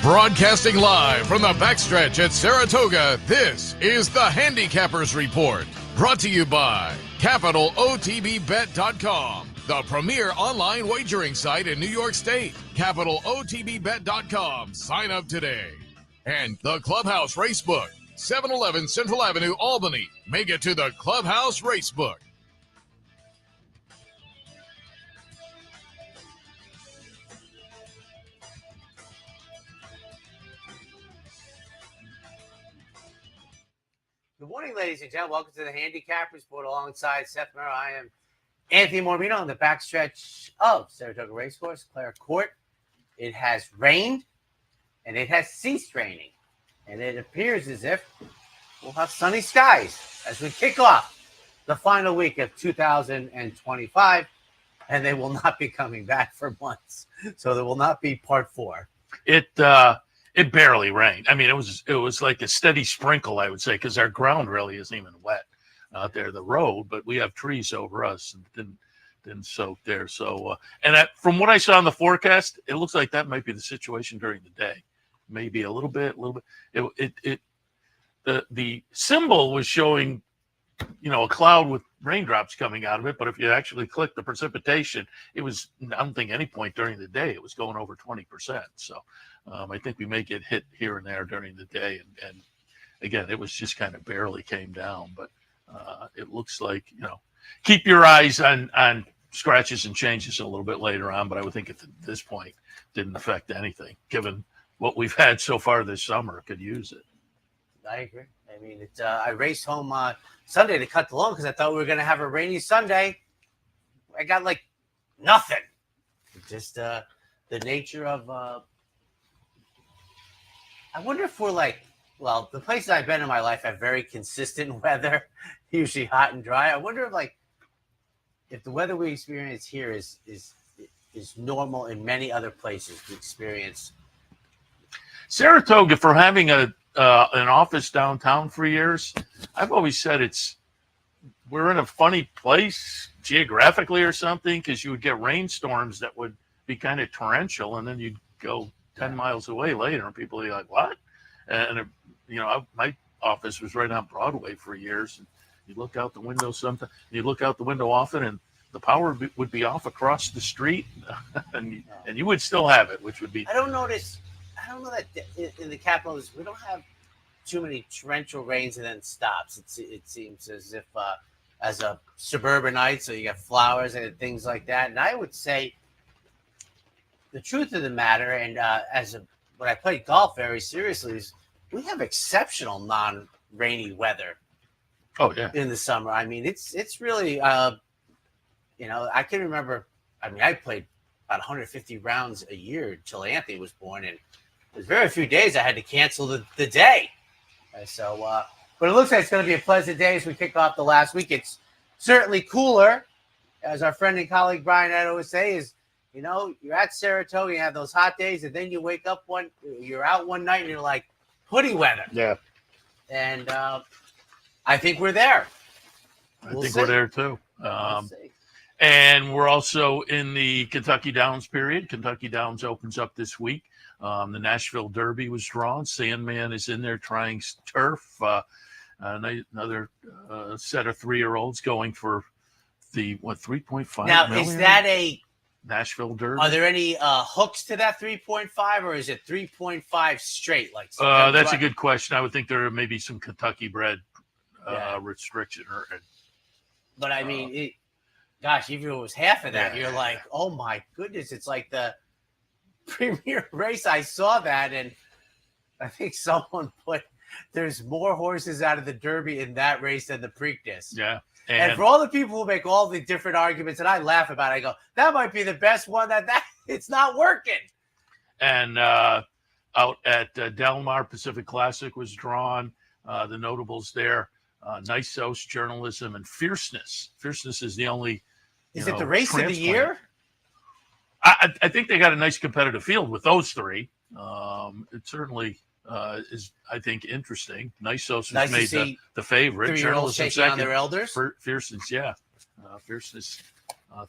Broadcasting live from the backstretch at Saratoga, this is the Handicappers Report. Brought to you by CapitalOTBBet.com, the premier online wagering site in New York State. CapitalOTBBet.com. Sign up today. And the Clubhouse Racebook, 711 Central Avenue, Albany. Make it to the Clubhouse Racebook. Good morning, ladies and gentlemen. Welcome to the Handicappers Report alongside Seth and Merrow. I am Anthony Mormino on the backstretch of Saratoga Race Course, Clare Court. It has rained, and it has ceased raining. And it appears as if we'll have sunny skies as we kick off the final week of 2025. And they will not be coming back for months. So there will not be part 4. It barely rained. I mean, it was like a steady sprinkle, I would say, because our ground really isn't even wet out there, the road, but we have trees over us and didn't soak there. So, from what I saw in the forecast, it looks like that might be the situation during the day. Maybe a little bit. The symbol was showing, a cloud with raindrops coming out of it, but if you actually click the precipitation, it was, I don't think any point during the day, it was going over 20%. So I think we may get hit here and there during the day. And again, it was just kind of barely came down, but it looks like, keep your eyes on scratches and changes a little bit later on. But I would think at this point, didn't affect anything, given what we've had so far this summer. Could use it. I agree. I mean, I raced home Sunday to cut the lawn because I thought we were going to have a rainy Sunday. I got like nothing. Just the nature of. I wonder if we're like, well, the places I've been in my life have very consistent weather, usually hot and dry. I wonder if the weather we experience here is normal in many other places we experience. Saratoga, for having an office downtown for years, I've always said we're in a funny place geographically or something, because you would get rainstorms that would be kind of torrential, and then you'd go 10 miles away later, and people are like, what? And my office was right on Broadway for years, and you look out the window often, and the power would be off across the street, and you would still have it, which would be. I don't know that in the capital we don't have too many torrential rains and then stops. It seems as if as a suburbanite, so you got flowers and things like that. And I would say the truth of the matter, and when I played golf very seriously, is we have exceptional non-rainy weather. Oh yeah, in the summer. I mean, it's really I can remember. I mean, I played about 150 rounds a year until Anthony was born, and there's very few days I had to cancel the day. So, but it looks like it's going to be a pleasant day as we kick off the last week. It's certainly cooler, as our friend and colleague Brian I'd always say, is, you're at Saratoga, you have those hot days, and then you wake up you're out one night and you're like, hoodie weather. Yeah. And I think we're there. We're there too. And we're also in the Kentucky Downs period. Kentucky Downs opens up this week. The Nashville Derby was drawn. Sandman is in there trying turf. Another set of 3-year-olds going for the 3.5 now million? Is that a Nashville Derby? Are there any hooks to that 3.5, or is it 3.5 straight? That's a good question. I would think there may be some Kentucky bred restriction. But I mean, gosh, even if it was half of that, you're like, oh my goodness, it's like the premier race. I saw that, and I think someone put there's more horses out of the Derby in that race than the Preakness. Yeah. And for all the people who make all the different arguments, and I laugh about it, I go, that might be the best one that it's not working. And out at Del Mar, Pacific Classic was drawn. The notables there, Nisos, Journalism, and Fierceness. Fierceness is the only Is it the race of the year? I think they got a nice competitive field with those three. It certainly is, I think, interesting. Nisos was made the favorite. 3-year-olds shaking on their elders. Fierceness, Fierceness,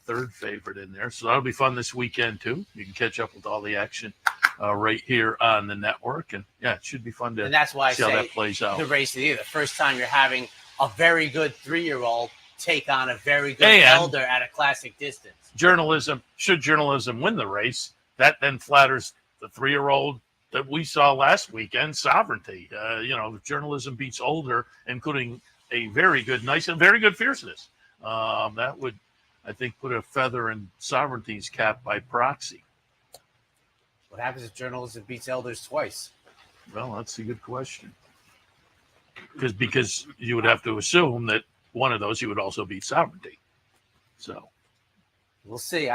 third favorite in there. So that'll be fun this weekend too. You can catch up with all the action right here on the network. And yeah, it should be fun to and that's why see I how say that plays out. the race of the year. The first time you're having a very good 3-year-old take on a very good And elder at a classic distance. Should journalism win the race, that then flatters the 3-year-old that we saw last weekend, Sovereignty. If journalism beats older, including a very good, nice and very good fierceness, that would, I think, put a feather in Sovereignty's cap by proxy. What happens if journalism beats elders twice? Well, that's a good question. Because you would have to assume that one of those you would also beat Sovereignty. So we'll see.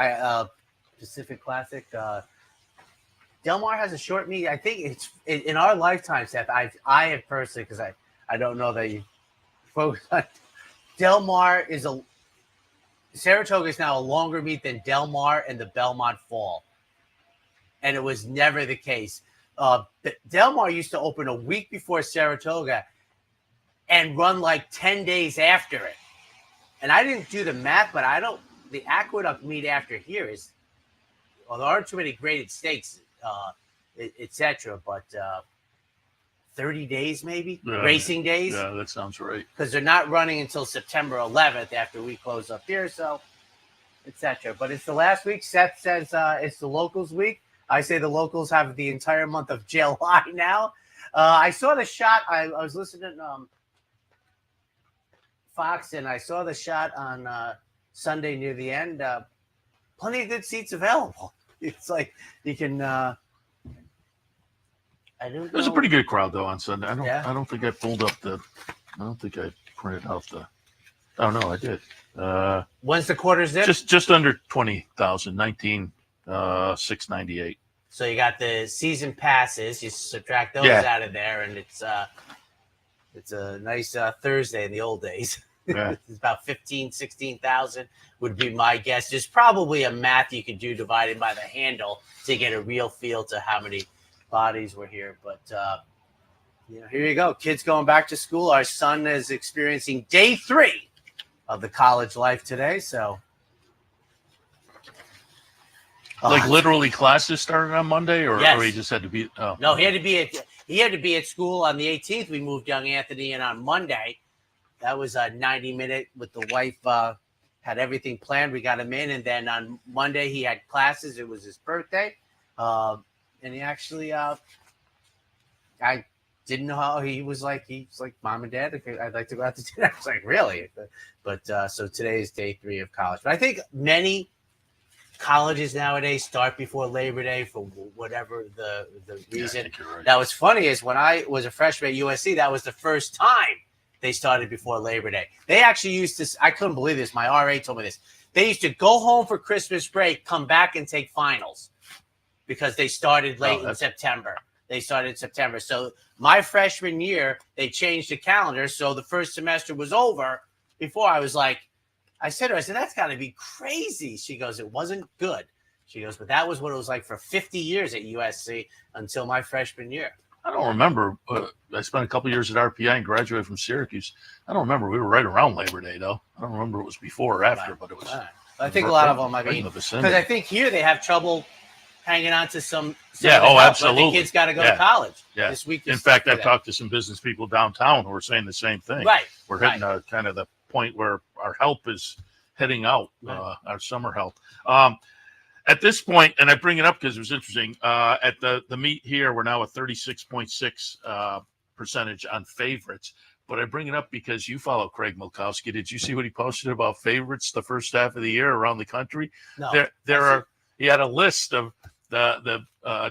Pacific Classic. Del Mar has a short meet. I think it's in our lifetime, Seth. I have personally, because I don't know that you focus on Del Mar Saratoga is now a longer meet than Del Mar and the Belmont Fall, and it was never the case. Del Mar used to open a week before Saratoga and run like 10 days after it. And I didn't do the math, but the Aqueduct meet after here is, well, there aren't too many graded stakes, etc. But 30 days maybe, racing days. Yeah, that sounds right. Because they're not running until September 11th after we close up here, so etc. But it's the last week. Seth says it's the locals week. I say the locals have the entire month of July now. I saw the shot. I was listening to Fox, and I saw the shot on Sunday near the end. Plenty of good seats available. It's like you can. It was a pretty good crowd though on Sunday. Yeah. I don't think I pulled up I don't think I printed out the. Oh no, I did. When's the quarters dip? Just under 20,000, 19,698. So you got the season passes. You subtract those out of there, and it's a nice Thursday in the old days. Yeah. It's about 16,000 would be my guess. There's probably a math you could do divided by the handle to get a real feel to how many bodies were here. But here you go. Kids going back to school. Our son is experiencing day 3 of the college life today. So literally classes started on Monday, or he just had to be. Oh no, he had to be at school on the 18th. We moved young Anthony in on Monday. That was a 90-minute with the wife. Had everything planned. We got him in, and then on Monday he had classes. It was his birthday, and he actually. I didn't know how he was like. He's like, Mom and Dad, I'd like to go out to dinner. I was like, really? But so today is day 3 of college. But I think many colleges nowadays start before Labor Day for whatever the reason. Right. Now, what's funny is when I was a freshman at USC, that was the first time they started before Labor Day. They actually used to, I couldn't believe this. My RA told me this. They used to go home for Christmas break, come back and take finals because they started late in September. They started in September. So my freshman year, they changed the calendar. So the first semester was over before. I was like, I said to her, that's got to be crazy. She goes, it wasn't good. She goes, but that was what it was like for 50 years at USC until my freshman year. I don't remember. I spent a couple years at RPI and graduated from Syracuse. I don't remember. We were right around Labor Day, though. I don't remember it was before or after, but it was. I think a lot of them, because I think here they have trouble hanging on to some absolutely. But the kids got to go to college this week. In fact, I've talked to some business people downtown who are saying the same thing. Right. We're hitting kind of the point where our help is heading out, our summer help. At this point, and I bring it up because it was interesting, at the meet here, we're now at 36.6 percentage on favorites. But I bring it up because you follow Craig Milkowski. Did you see what he posted about favorites the first half of the year around the country? No. He had a list of the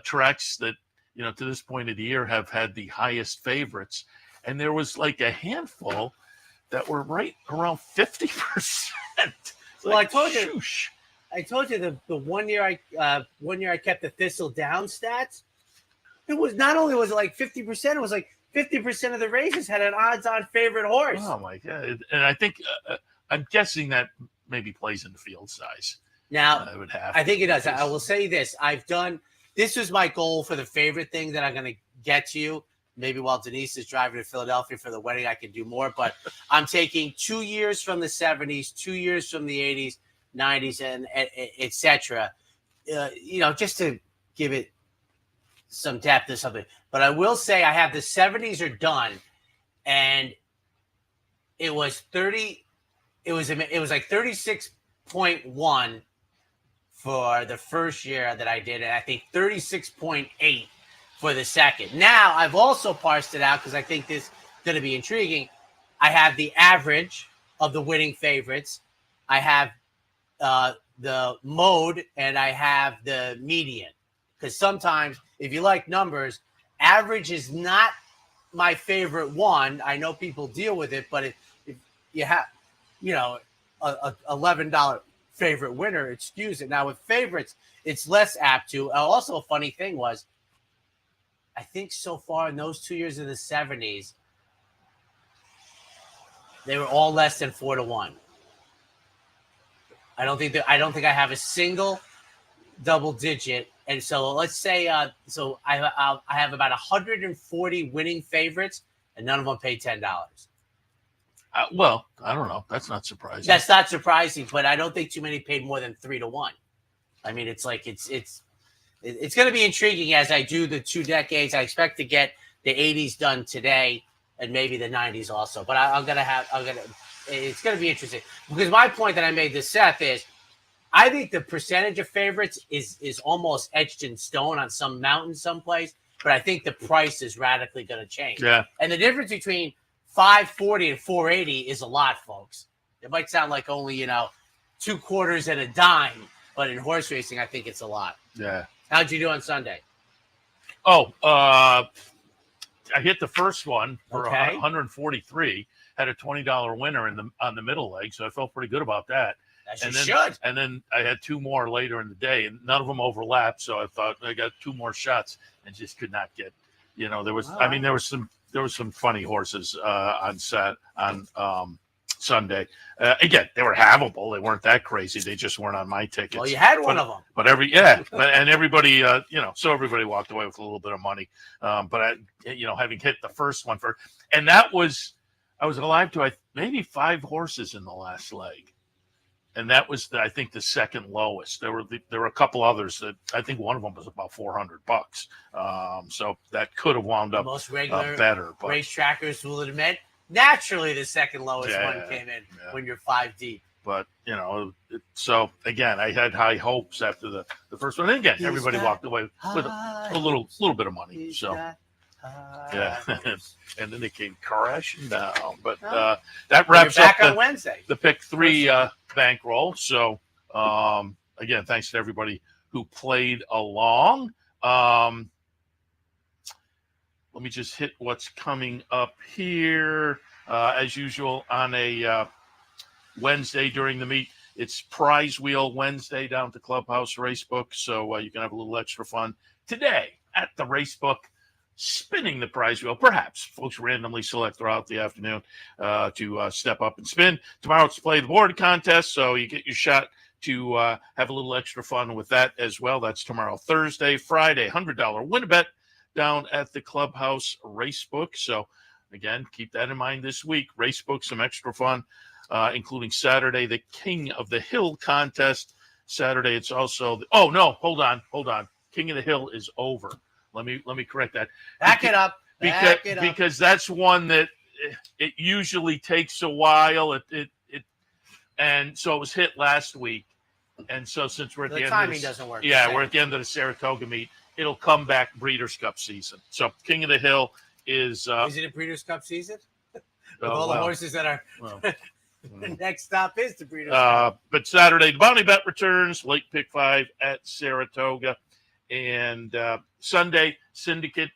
tracks that, to this point of the year have had the highest favorites. And there was like a handful that were right around 50%. Well, I told you the 1 year I kept the Thistle Down stats. It was not only was it like 50%, it was like 50% of the races had an odds-on favorite horse. Oh my God! And I think I'm guessing that maybe plays into field size. Now, I think it does. I will say this: this was my goal for the favorite thing that I'm going to get to you. Maybe while Denise is driving to Philadelphia for the wedding, I can do more. But I'm taking 2 years from the 70s, 2 years from the 80s, 90s, and et cetera. Just to give it some depth or something. But I will say I have the 70s are done, and it was 30. It was like 36.1 for the first year that I did it. I think 36.8 for the second. Now I've also parsed it out because I think this is going to be intriguing. I have the average of the winning favorites. I have the mode, and I have the median. Because sometimes, if you like numbers, average is not my favorite one. I know people deal with it, but if you have, a $11 favorite winner, it skews it. Now with favorites, it's less apt to. Also, a funny thing was, I think so far in those 2 years of the 70s, they were all less than 4-1. I don't think I have a single double digit. And so let's say, I have about 140 winning favorites, and none of them paid $10. Well, I don't know. That's not surprising. That's not surprising, but I don't think too many paid more than 3-1. I mean, it's like it's going to be intriguing as I do the 2 decades. I expect to get the 80s done today, and maybe the 90s also. But it's going to be interesting because my point that I made to Seth is, I think the percentage of favorites is almost etched in stone on some mountain someplace, but I think the price is radically going to change. Yeah. And the difference between 540 and 480 is a lot, folks. It might sound like only, 2 quarters and a dime, but in horse racing, I think it's a lot. Yeah. How'd you do on Sunday? Oh, I hit the first one for Okay. 143, had a $20 winner on the middle leg, so I felt pretty good about that. As you should. And then I had 2 more later in the day, and none of them overlapped. So I thought I got 2 more shots and just could not get. There was. All I mean, there was some funny horses on Sunday. Again, they were havable. They weren't that crazy. They just weren't on my tickets. Well, you had one of them. But everybody, so everybody walked away with a little bit of money. But having hit the first one and I was alive to maybe 5 horses in the last leg. And that was, I think, the second lowest. There were a couple others that I think one of them was about $400. So that could have wound up most regular better. But, race trackers will admit, naturally, the second lowest one came in when you're 5 deep. But so again, I had high hopes after the first one. And again, everybody walked away with a little bit of money. So yeah, and then they came crashing down. But that wraps up on Wednesday. The pick 3 bankroll. So again, thanks to everybody who played along. Let me just hit what's coming up here. As usual on a Wednesday during the meet, it's Prize Wheel Wednesday down at the Clubhouse Racebook. So you can have a little extra fun today at the Racebook, spinning the prize wheel. Perhaps folks randomly select throughout the afternoon to step up and spin. Tomorrow it's Play the Board contest, so you get your shot to have a little extra fun with that as well. That's tomorrow, Thursday. Friday, $100 win-a-bet down at the Clubhouse Racebook. So again, keep that in mind this week. Racebook, some extra fun, including Saturday, the King of the Hill contest. Saturday, it's also hold on. King of the Hill is over. Let me correct that. Back it up. Because that's one that it usually takes a while. And so it was hit last week. And so since we're at the end timing doesn't work. Yeah, we're at the end of the Saratoga meet. It'll come back Breeders' Cup season. So King of the Hill is it a Breeders' Cup season? With all the horses that are the next stop is the Breeders' Cup. But Saturday, the Bounty Bet returns, late pick 5 at Saratoga. And Sunday, Syndicate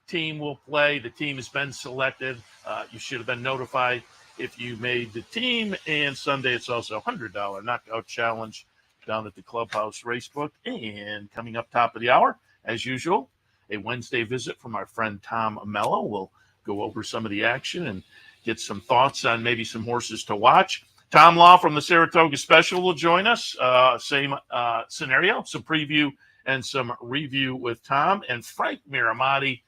team will play. The team has been selected. You should have been notified if you made the team. And Sunday, it's also a $100 knockout challenge down at the Clubhouse Racebook. And coming up top of the hour, as usual, a Wednesday visit from our friend Tom Mello. We'll go over some of the action and get some thoughts on maybe some horses to watch. Tom Law from the Saratoga Special will join us. Same scenario, some preview and some review with Tom, and Frank Miramati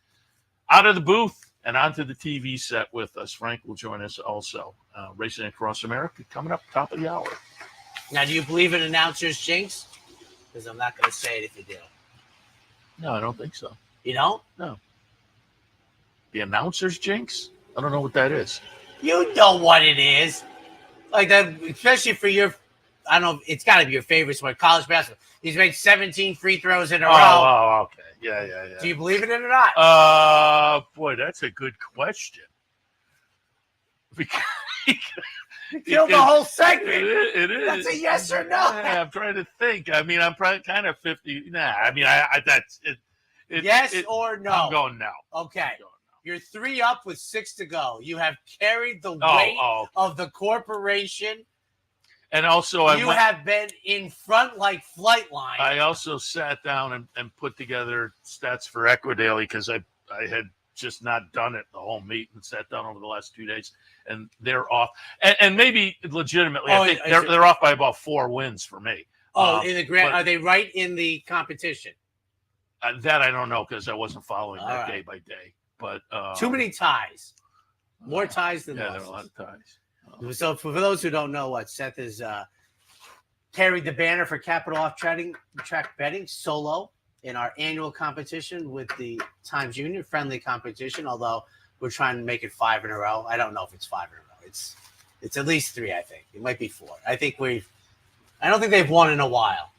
out of the booth and onto the TV set with us. Frank will join us also. Racing Across America coming up top of the hour. Now, do you believe in announcers' jinx? Because I'm not going to say it if you do. No, I don't think so. You don't? No. The announcer's jinx? I don't know what that is. You know what it is. Like that, especially for your, I don't know, it's got to be your favorite sport, college basketball. He's made 17 free throws in a row. Oh, okay. Yeah. Do you believe it or not? Boy, that's a good question. Because You killed the whole segment. It is. That's a yes or no. Yeah, I'm trying to think. I mean, I'm probably kind of 50. Nah, I mean, that's it. Yes or no? I'm going no. Okay. You're 3 up with 6 to go. You have carried the weight of the corporation. And also, you have been in front like flight line. I also sat down and put together stats for Equidaily because I had just not done it the whole meet and sat down over the last 2 days, and they're off. And maybe legitimately, I think they're off by about 4 wins for me. In the grand, are they right in the competition? That I don't know because I wasn't following that day by day. But too many ties, more ties than losses. There are a lot of ties. So for those who don't know, what Seth has carried the banner for Capital Off Track Betting solo in our annual competition with the Times Union friendly competition. Although we're trying to make it 5 in a row. I don't know if it's 5 in a row. It's at least 3. I think it might be 4. I don't think they've won in a while.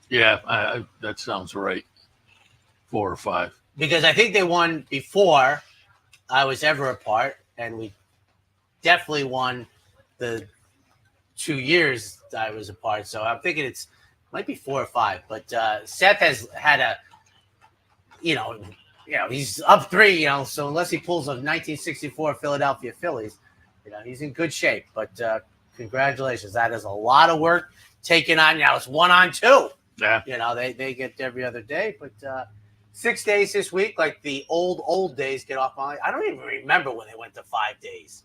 Yeah, that sounds right. 4 or 5. Because I think they won before I was ever a part, and we definitely won the 2 years I was a part. So I'm thinking might be 4 or 5. But Seth has had he's up 3. So unless he pulls a 1964 Philadelphia Phillies, he's in good shape. But congratulations, that is a lot of work taken on. Now it's 1 on 2. Yeah. They get every other day, but 6 days this week, like the old days, get off my. I don't even remember when they went to 5 days.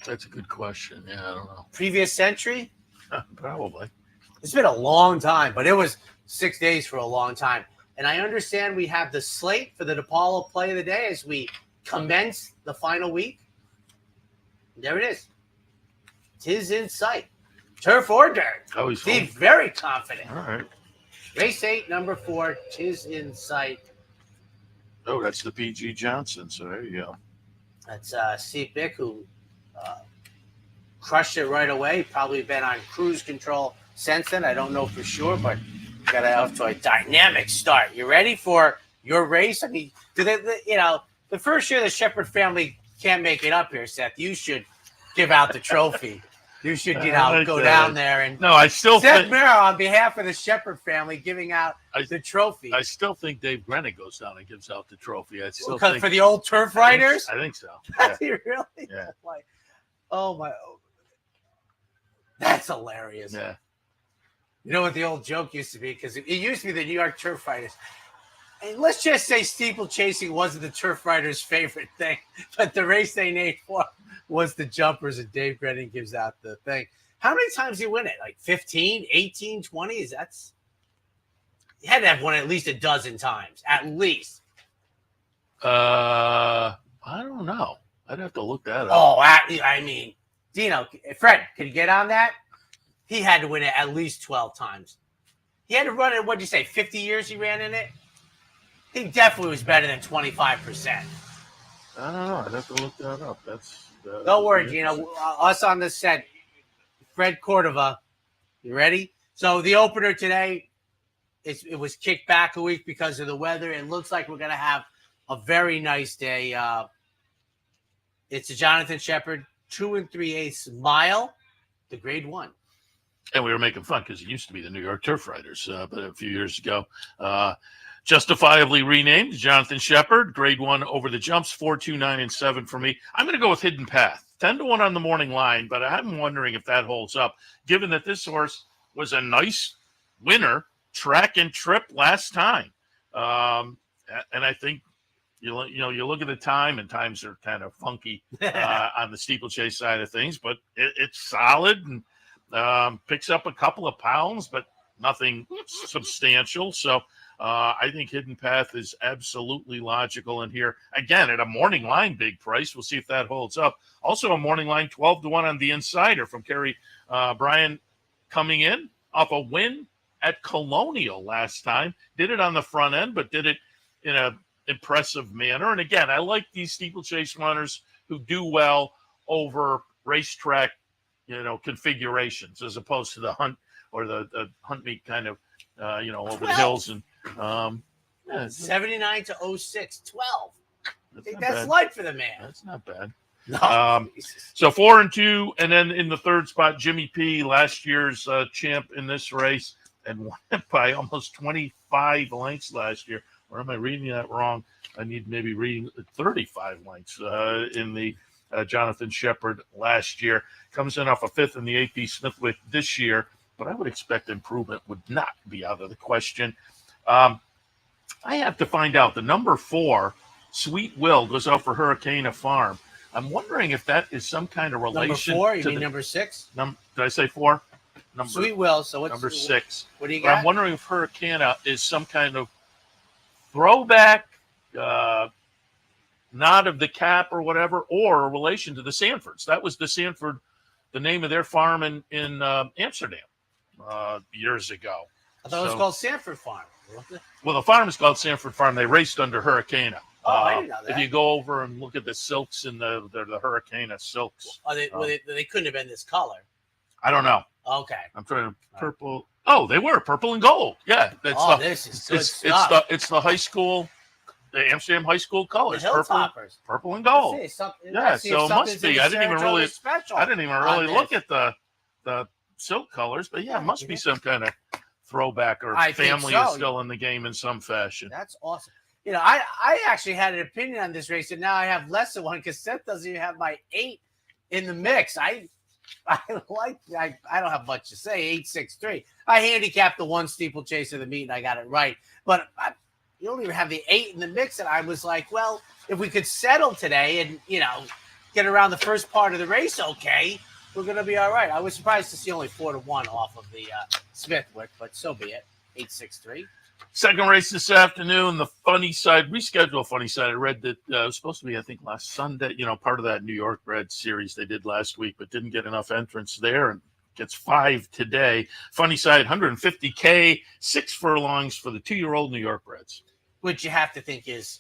That's a good question. Yeah, I don't know. Previous century? Probably. It's been a long time, but it was 6 days for a long time. And I understand we have the slate for the DePaulo play of the day as we commence the final week. There it is. 'Tis in sight. Turf or dirt. Steve, very confident. All right. Race 8, number 4, 'Tis in sight. Oh, that's the PG Johnson. So there you go. That's Steve Bick, who crushed it right away. Probably been on cruise control since then. I don't know for sure, but got off to a dynamic start. You ready for your race? I mean, the first year the Shepherd family can't make it up here, Seth, you should give out the trophy. You should, go down there and. No, I still Seth Merrow, on behalf of the Shepherd family, giving out the trophy. I still think Dave Brennan goes down and gives out the trophy. For the old turf riders. I think so. Does he really? Yeah. Like, oh my! That's hilarious. Yeah. You know what the old joke used to be? Because it used to be the New York turf riders. And let's just say steeplechasing wasn't the turf riders' favorite thing, but the race they named for was the jumpers, and Dave Brennan gives out the thing. How many times do you win it? Like 15, 18, 20? You had to have won at least a dozen times, at least. I don't know. I'd have to look that up. Oh, I mean, Dino, Fred, could you get on that? He had to win it at least 12 times. He had to run it, what'd you say, 50 years he ran in it? He definitely was better than 25%. I don't know. I'd have to look that up. Don't worry, us on this set, Fred Cordova. You ready? So the opener today, it was kicked back a week because of the weather. It looks like we're going to have a very nice day. It's a Jonathan Shepherd 2 3/8 mile, the grade 1. And we were making fun because it used to be the New York Turf Riders, but a few years ago, justifiably renamed Jonathan Shepherd, grade 1 over the jumps, 4, 2, 9, and 7 for me. I'm going to go with Hidden Path, 10-1 on the morning line, but I'm wondering if that holds up, given that this horse was a nice winner, track and trip last time. And I think you look at the time, and times are kind of funky on the steeplechase side of things, but it's solid and picks up a couple of pounds, but nothing substantial. So I think Hidden Path is absolutely logical in here. Again, at a morning line, big price. We'll see if that holds up. Also a morning line, 12-1 on the Insider from Kerry Bryan coming in off a win at Colonial last time. Did it on the front end, but did it in a impressive manner. And again, I like these steeplechase runners who do well over racetrack, configurations as opposed to the hunt or the hunt meet kind of, over the hills. And 79 to 06, 12. I think that's bad. light for the man. That's not bad. No, So 4 and 2, and then in the third spot, Jimmy P, last year's champ in this race, and won by almost 25 lengths last year. Or am I reading that wrong? I need maybe reading 35 lengths in the Jonathan Shepard last year. Comes in off a 5th in the AP Smithwick this year, but I would expect improvement would not be out of the question. I have to find out. The number 4, Sweet Will, goes out for Hurricane Farm. I'm wondering if that is some kind of relation. Number 4? You mean number 6? Did I say 4? Sweet Will. So what's number 6? What do you But got? I'm wondering if Hurricane is some kind of throwback, nod of the cap or whatever, or a relation to the Sanfords. That was the name of their farm in Amsterdam years ago. I thought it was called Sanford Farm. Well, the farm is called Sanford Farm. They raced under Hurricane. I didn't know that. If you go over and look at the silks in the Hurricane silks. They couldn't have been this color. I don't know. Okay. I'm trying to purple. Oh, they were purple and gold. Yeah. This is good stuff. It's the high school, the Amsterdam high school colors. The Hilltoppers. Purple and gold. So it must be. I didn't even really look at the silk colors, but yeah, it must be some kind of throwback or family is still in the game in some fashion. That's awesome. I actually had an opinion on this race, and now I have less than one because Seth doesn't even have my 8 in the mix. I don't have much to say. 863. I handicapped the 1 steeplechase of the meet, and I got it right. But you don't even have the 8 in the mix, and I was like, well, if we could settle today and get around the first part of the race, okay, we're gonna be all right. I was surprised to see only 4 to 1 off of the Smithwick, but so be it. 863. Second race this afternoon, the Funny Side, rescheduled Funny Side. I read that it was supposed to be, I think, last Sunday, part of that New York bred series they did last week, but didn't get enough entrants there and gets 5 today. Funny Side, 150K, 6 furlongs for the 2-year-old New York breds. Which you have to think is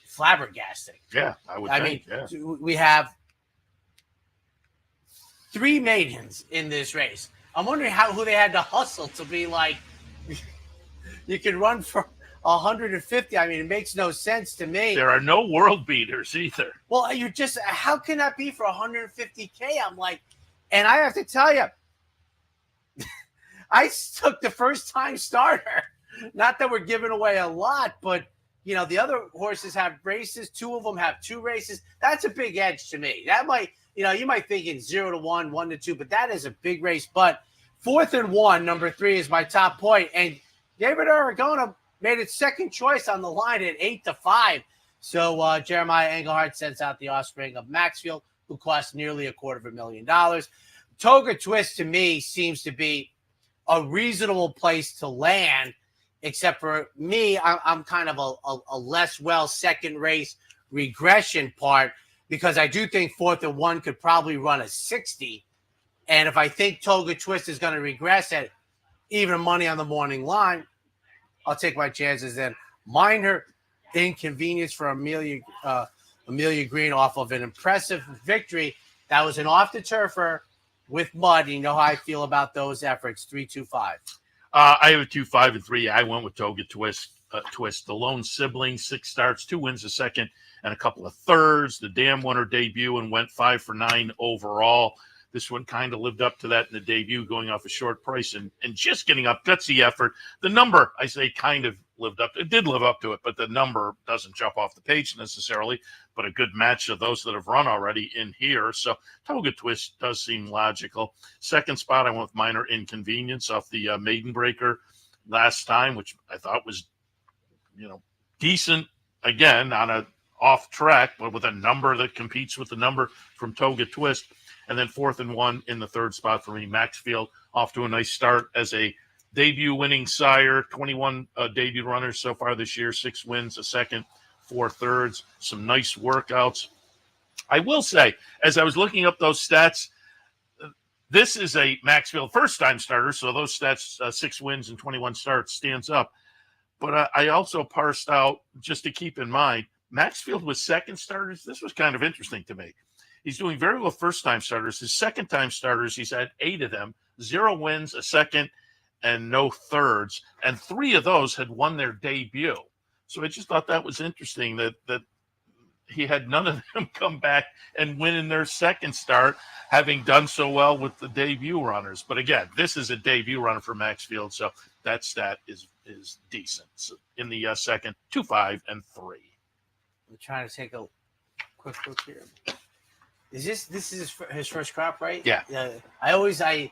flabbergasting. Yeah, I mean, we have 3 maidens in this race. I'm wondering who they had to hustle to be like, you can run for 150. I mean, it makes no sense to me. There are no world beaters either. Well, how can that be for 150K? I'm like, and I have to tell you, I took the first time starter. Not that we're giving away a lot, but the other horses have races. 2 of them have 2 races. That's a big edge to me. That might, you might think in 0 to 1, 1 to 2, but that is a big race. But 4th and 1, number 3 is my top point. And David Aragona made its second choice on the line at 8 to 5. So Jeremiah Engelhardt sends out the offspring of Maxfield, who cost nearly $250,000. Toga Twist to me seems to be a reasonable place to land, except for me, I'm kind of a less well second race regression part, because I do think 4th and 1 could probably run a 60. And if I think Toga Twist is going to regress at even money on the morning line, I'll take my chances then. Minor inconvenience for Amelia Green off of an impressive victory. That was an off-the-turfer with mud. You know how I feel about those efforts. 3-2-5. I have a 2, 5, and 3. I went with Toga Twist. The lone sibling, 6 starts, 2 wins a second, and a couple of thirds. The dam won her debut and went 5 for 9 overall. This one kind of lived up to that in the debut, going off a short price and just getting up. Gutsy effort. The number, I say, kind of lived up. It did live up to it, but the number doesn't jump off the page necessarily. But a good match of those that have run already in here. So Toga Twist does seem logical. Second spot, I went with Minor Inconvenience off the Maiden Breaker last time, which I thought was, decent. Again, on a off track, but with a number that competes with the number from Toga Twist. And then 4th and 1 in the third spot for me. Maxfield off to a nice start as a debut winning sire. 21 debut runners so far this year. 6 wins, a second, 4 thirds. Some nice workouts. I will say, as I was looking up those stats, This is a Maxfield first-time starter, so those stats, 6 wins and 21 starts, stands up. But I also parsed out, just to keep in mind, Maxfield with second starters. This was kind of interesting to me. He's doing very well first-time starters. His second-time starters, he's had 8 of them, 0 wins, a second, and no thirds. And 3 of those had won their debut. So I just thought that was interesting that he had none of them come back and win in their second start, having done so well with the debut runners. But again, this is a debut runner for Maxfield, so that stat is decent. So in the second, 2, 5, and 3. I'm trying to take a quick look here. This is his first crop, right? Yeah. The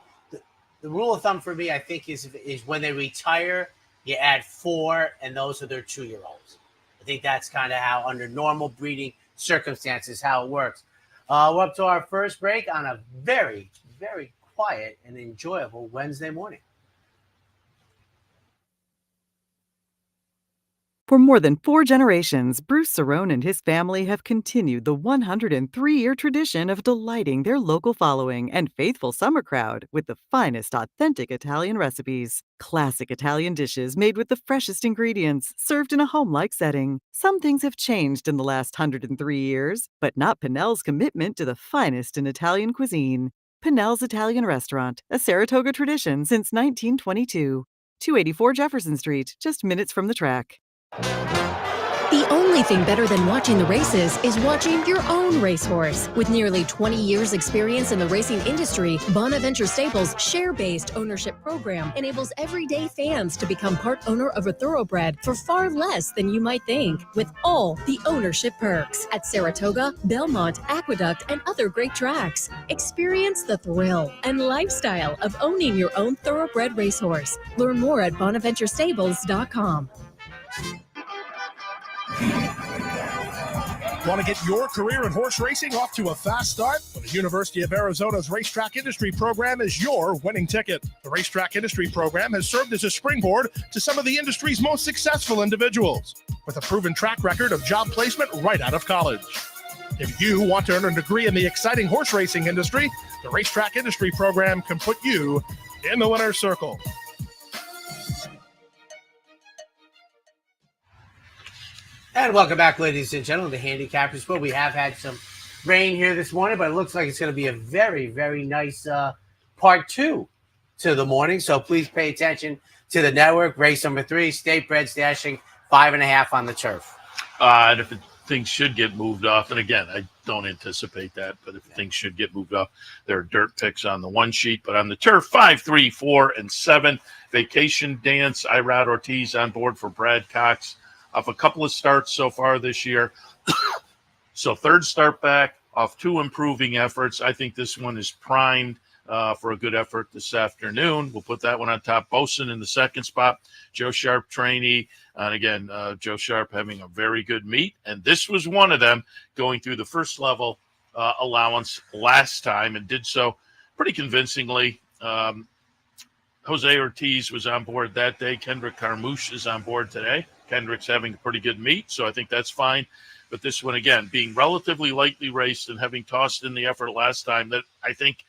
rule of thumb for me, I think, is when they retire, you add 4, and those are their 2-year-olds. I think that's kind of how, under normal breeding circumstances, how it works. We're up to our first break on a very, very quiet and enjoyable Wednesday morning. For more than 4 generations, Bruce Cerrone and his family have continued the 103-year tradition of delighting their local following and faithful summer crowd with the finest authentic Italian recipes. Classic Italian dishes made with the freshest ingredients, served in a home-like setting. Some things have changed in the last 103 years, but not Pinnell's commitment to the finest in Italian cuisine. Pinnell's Italian Restaurant, a Saratoga tradition since 1922. 284 Jefferson Street, just minutes from the track. The only thing better than watching the races is watching your own racehorse. With nearly 20 years experience in the racing industry, Bonaventure Stables' share-based ownership program enables everyday fans to become part owner of a thoroughbred for far less than you might think, with all the ownership perks at Saratoga, Belmont, Aqueduct, and other great tracks. Experience the thrill and lifestyle of owning your own thoroughbred racehorse. Learn more at bonaventurestables.com. Want to get your career in horse racing off to a fast start? Well, the University of Arizona's Racetrack Industry Program is your winning ticket. The Racetrack Industry Program has served as a springboard to some of the industry's most successful individuals, with a proven track record of job placement right out of college. If you want to earn a degree in the exciting horse racing industry, the Racetrack Industry Program can put you in the winner's circle. And welcome back, ladies and gentlemen, to Handicappers Report. We have had some rain here this morning, but it looks like it's going to be a very, very nice part 2 to the morning. So please pay attention to the network. Race number 3, State Bred Stashing, 5.5 on the turf. And if things should get moved off, and again, I don't anticipate that, but if things should get moved off, there are dirt picks on the 1 sheet. But on the turf, 5, 3, 4, and 7. Vacation Dance, Irad Ortiz on board for Brad Cox. Off a couple of starts so far this year. So 3rd start back off 2 improving efforts. I think this one is primed for a good effort this afternoon. We'll put that one on top. Bosun in the 2nd spot. Joe Sharp trainee. And again, Joe Sharp having a very good meet. And this was one of them going through the first level allowance last time and did so pretty convincingly. Jose Ortiz was on board that day. Kendrick Carmouche is on board today. Kendrick's having a pretty good meet, so I think that's fine. But this one, again, being relatively lightly raced and having tossed in the effort last time, that I think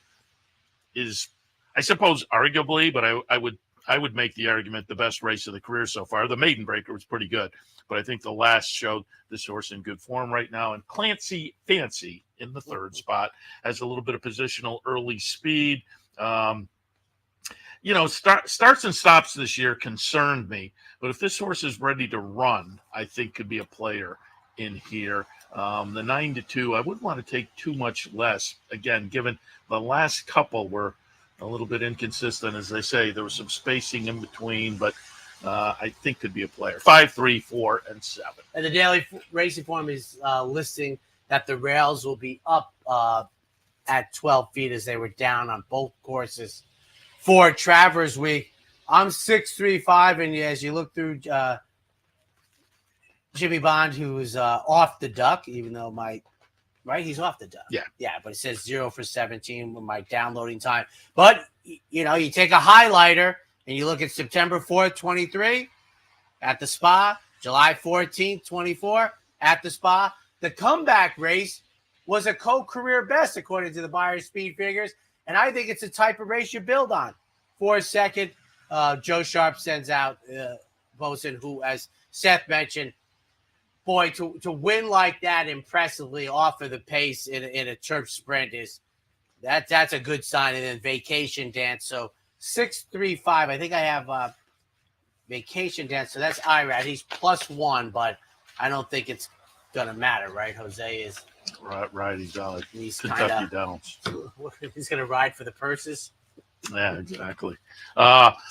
is, I suppose, arguably, but I would make the argument the best race of the career so far. The Maiden Breaker was pretty good, but I think the last showed this horse in good form right now. And Clancy Fancy in the 3rd spot has a little bit of positional early speed. Starts and stops this year concerned me, but if this horse is ready to run, I think could be a player in here. The 9-2, I wouldn't want to take too much less. Again, given the last couple were a little bit inconsistent, as they say, there was some spacing in between, but I think could be a player. 5, 3, 4, and 7. And the Daily Racing Form is listing that the rails will be up at 12 feet as they were down on both courses for Travers Week. I'm 6'3", and as you look through Jimmy Bond, who is off the duck, even though he's off the duck. Yeah, but it says 0 for 17 with my downloading time. But, you take a highlighter and you look at September 4th, 23 at the Spa, July 14th, 24 at the Spa. The comeback race was a co-career best, according to the Buyer Speed figures. And I think it's a type of race you build on. For a second, Joe Sharp sends out Bosun, who, as Seth mentioned, boy, to win like that impressively off of the pace in a church sprint that's a good sign. And then Vacation Dance. So 6-3-5. I think I have Vacation Dance. So that's Irad. He's +1, but I don't think it's gonna matter, right? Jose is right. He's Kentucky Kentucky Downs. He's gonna ride for the purses. Yeah, exactly.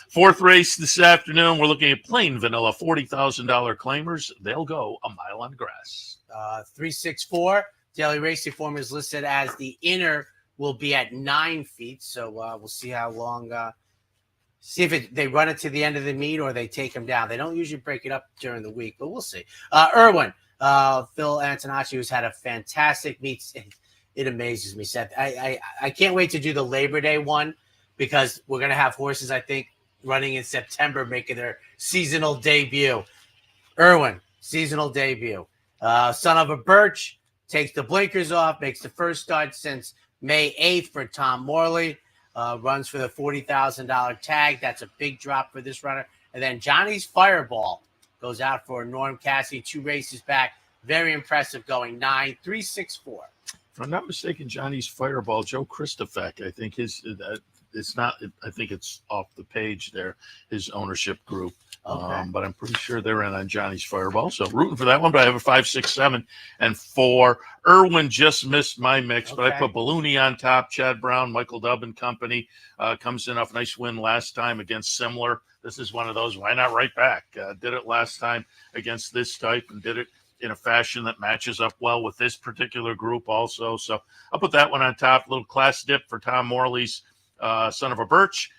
Fourth race this afternoon. We're looking at plain vanilla $40,000 claimers. They'll go a mile on grass. 364. Daily racing form is listed as the inner will be at 9 feet. So we'll see how long. See if they run it to the end of the meet or they take them down. They don't usually break it up during the week, but we'll see. Irwin, Phil Antonacci, who's had a fantastic meet. It amazes me, Seth. I can't wait to do the Labor Day one because we're going to have horses, I think, running in September making their seasonal debut. Irwin, seasonal debut. Son of a Birch takes the blinkers off, makes the first start since May 8th for Tom Morley. Runs for the $40,000 tag. That's a big drop for this runner. And then Johnny's Fireball goes out for Norm Cassidy, 2 races back. Very impressive, going 9-3-6-4. If I'm not mistaken, Johnny's Fireball, Joe Christofek, I think it's not. I think it's off the page there. His ownership group, Okay. But I'm pretty sure they're in on Johnny's Fireball. So rooting for that one. But I have a 5, 6, 7, and 4. Irwin just missed my mix, but I put Ballooney on top. Chad Brown, Michael Dubb and company comes in off a nice win last time against Simler. This is one of those. Why not right back? Did it last time against this type and did it in a fashion that matches up well with this particular group also. So I'll put that one on top. A little class dip for Tom Morley's Son of a Birch.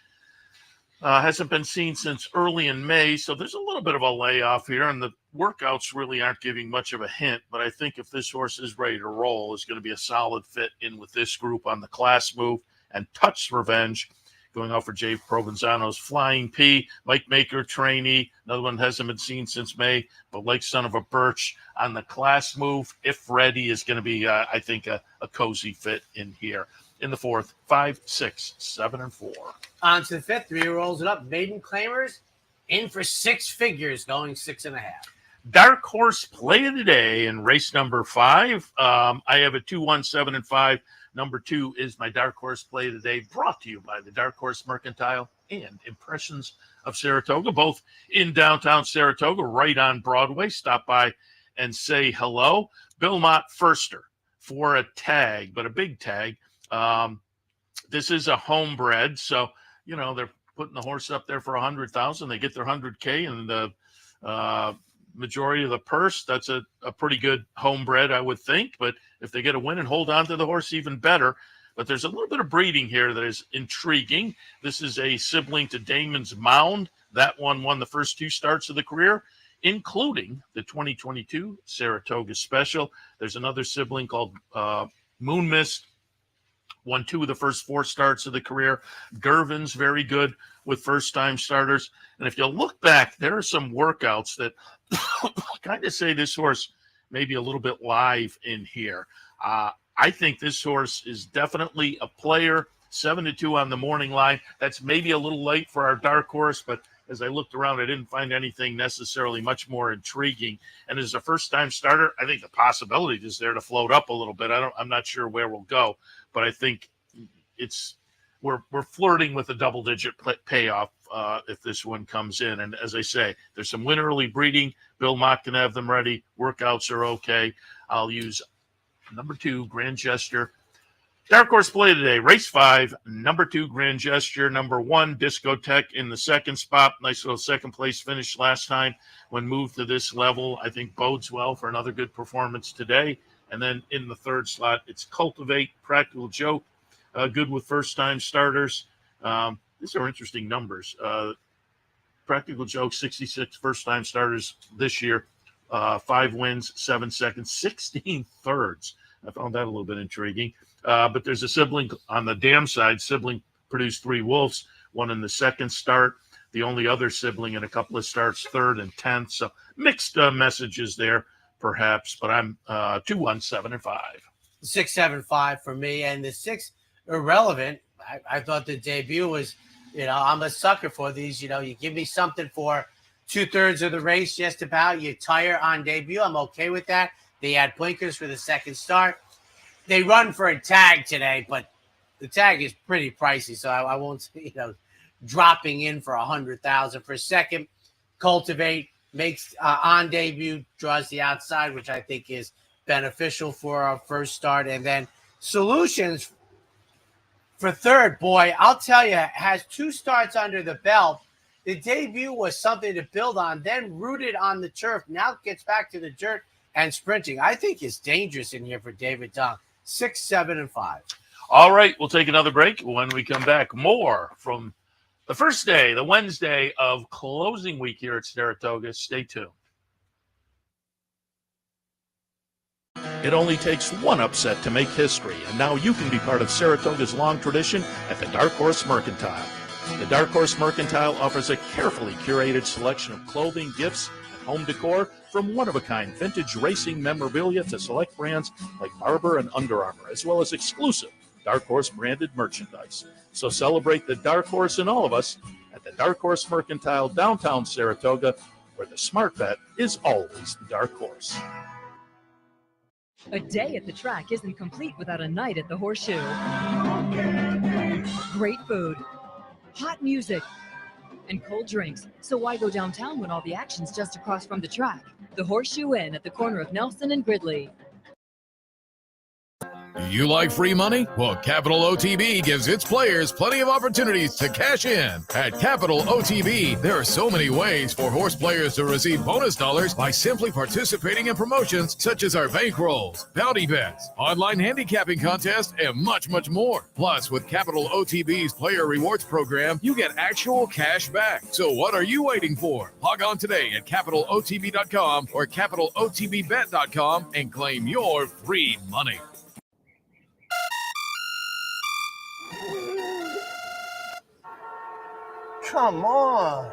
Hasn't been seen since early in May, so there's a little bit of a layoff here, and the workouts really aren't giving much of a hint, but I think if this horse is ready to roll, it's going to be a solid fit in with this group on the class move. And Touch Revenge, going out for Jay Provenzano's Flying P, Mike Maker trainee, another one hasn't been seen since May, but like Son of a Birch on the class move, if ready, is going to be, I think, a cozy fit in here. In the fourth, 5, 6, 7, and 4. On to the fifth. 3 rolls it up. Maiden Claimers in for 6 figures, going 6.5. Dark horse play of the day in race number 5. I have a 2, 1, 7, and 5. Number 2 is my dark horse play of the day, brought to you by the Dark Horse Mercantile and Impressions of Saratoga, both in downtown Saratoga, right on Broadway. Stop by and say hello. Bill Mott Firster for a tag, but a big tag. This is a homebred, so they're putting the horse up there for $100,000. They get their $100K, and the majority of the purse. That's a pretty good homebred, I would think. But if they get a win and hold on to the horse, even better. But there's a little bit of breeding here that is intriguing. This is a sibling to Damon's Mound. That one won the first 2 starts of the career, including the 2022 Saratoga Special. There's another sibling called Moon Mist. Won 2 of the first 4 starts of the career. Gervin's very good with first-time starters. And if you look back, there are some workouts that kind of say this horse may be a little bit live in here. I think this horse is definitely a player. 7-2 on the morning line. That's maybe a little late for our dark horse, but as I looked around, I didn't find anything necessarily much more intriguing. And as a first-time starter, I think the possibility is there to float up a little bit. I'm not sure where we'll go, but I think we're flirting with a double-digit payoff if this one comes in. And as I say, there's some win early breeding. Bill Mott can have them ready. Workouts are okay. I'll use number 2, Grand Gesture. Dark horse play today, race 5, number 2, Grand Gesture, number 1, Discotheque in the second spot. Nice little second place finish last time when moved to this level. I think bodes well for another good performance today. And then in the third slot, it's Cultivate, Practical Joke, good with first-time starters. These are interesting numbers. Practical Joke, 66 first-time starters this year, 5 wins, 7 seconds, 16 thirds. I found that a little bit intriguing. But there's a sibling on the dam side. Sibling produced 3 wolves, one in the second start. The only other sibling in a couple of starts, 3rd and 10th. So mixed messages there, perhaps. But I'm 2, 1, 7, and 5. 6, 7, 5 for me. And the 6 irrelevant. I thought the debut was, I'm a sucker for these. You give me something for 2/3 of the race, just about. You tire on debut. I'm okay with that. They add blinkers for the second start. They run for a tag today, but the tag is pretty pricey, so I won't, dropping in for 100,000 for second. Cultivate makes on debut, draws the outside, which I think is beneficial for our first start. And then Solutions for third, boy, I'll tell you, has 2 starts under the belt. The debut was something to build on, then rooted on the turf. Now gets back to the dirt and sprinting. I think it's dangerous in here for David Dung. 6, 7, and 5. All right, we'll take another break. When we come back, more from the first day, the Wednesday of closing week here at Saratoga. Stay tuned. It only takes one upset to make history, and now you can be part of Saratoga's long tradition at the Dark Horse Mercantile. The Dark Horse Mercantile offers a carefully curated selection of clothing, gifts, and home decor, from one-of-a-kind vintage racing memorabilia to select brands like Barber and Under Armour, as well as exclusive Dark Horse branded merchandise. So celebrate the Dark Horse in all of us at the Dark Horse Mercantile, downtown Saratoga, where the smart bet is always the Dark Horse. A day at the track isn't complete without a night at the Horseshoe. Great food, hot music, and cold drinks. So why go downtown when all the action's just across from the track? The Horseshoe Inn at the corner of Nelson and Gridley. You like free money? Well, Capital OTB gives its players plenty of opportunities to cash in. At Capital OTB, there are so many ways for horse players to receive bonus dollars by simply participating in promotions such as our bankrolls, bounty bets, online handicapping contests, and much, much more. Plus, with Capital OTB's Player Rewards program, you get actual cash back. So what are you waiting for? Log on today at CapitalOTB.com or CapitalOTBBet.com and claim your free money. Come on.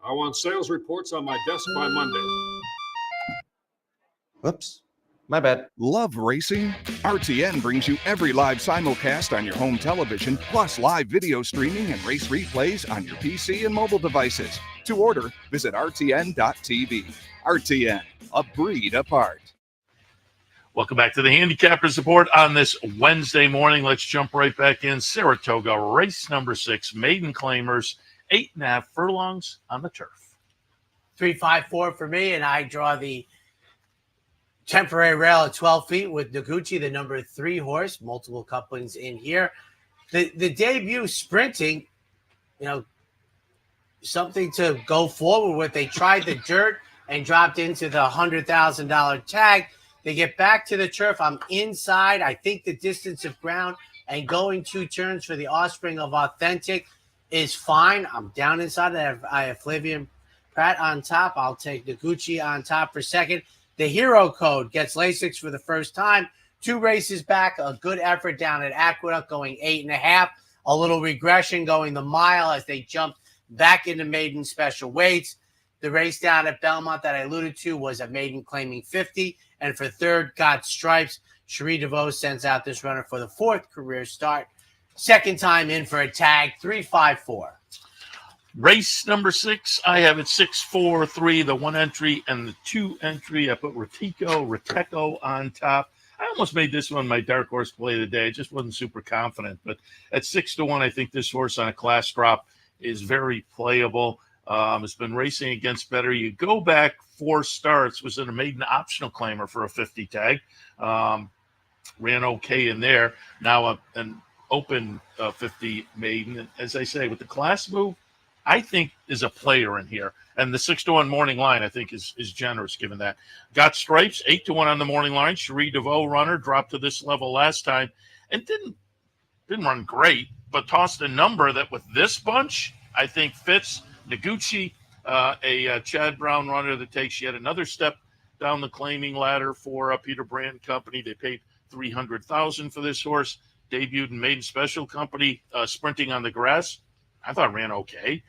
I want sales reports on my desk by Monday. Whoops. My bad. Love racing? RTN brings you every live simulcast on your home television, plus live video streaming and race replays on your PC and mobile devices. To order, visit rtn.tv. RTN, a breed apart. Welcome back to the Handicappers Report on this Wednesday morning. Let's jump right back in. Saratoga, race number 6, maiden claimers, 8.5 furlongs on the turf. 3-5-4 for me, and I draw the temporary rail at 12 feet with Noguchi, the number 3 horse. Multiple couplings in here. The debut sprinting, something to go forward with. They tried the dirt and dropped into the $100,000 tag. They get back to the turf. I'm inside. I think the distance of ground and going 2 turns for the offspring of Authentic is fine. I'm down inside. I have Flavian Pratt on top. I'll take Noguchi on top for second. The Hero Code gets Lasix for the first time. 2 races back. A good effort down at Aqueduct going 8.5. A little regression going the mile as they jumped back into maiden special weights. The race down at Belmont that I alluded to was a maiden claiming 50. And for third, got stripes. Cherie DeVos sends out this runner for the 4th career start. Second time in for a tag, 3-5-4. Race number 6, I have it 6-4-3, the 1 entry and the 2 entry. I put Rateco on top. I almost made this one my dark horse play of the day. I just wasn't super confident. But at 6-1, I think this horse on a class drop is very playable. It's been racing against better. You go back 4 starts, was in a maiden optional claimer for a 50 tag. Ran okay in there. Now an open 50 maiden. And as I say, with the class move, I think is a player in here. And the 6-1 morning line, I think, is generous given that. Got stripes, 8-1 on the morning line. Cherie DeVos runner dropped to this level last time and didn't run great, but tossed a number that with this bunch, I think fits. Noguchi, a Chad Brown runner that takes yet another step down the claiming ladder for Peter Brand Company. They paid $300,000 for this horse. Debuted in maiden special company, sprinting on the grass. I thought ran okay.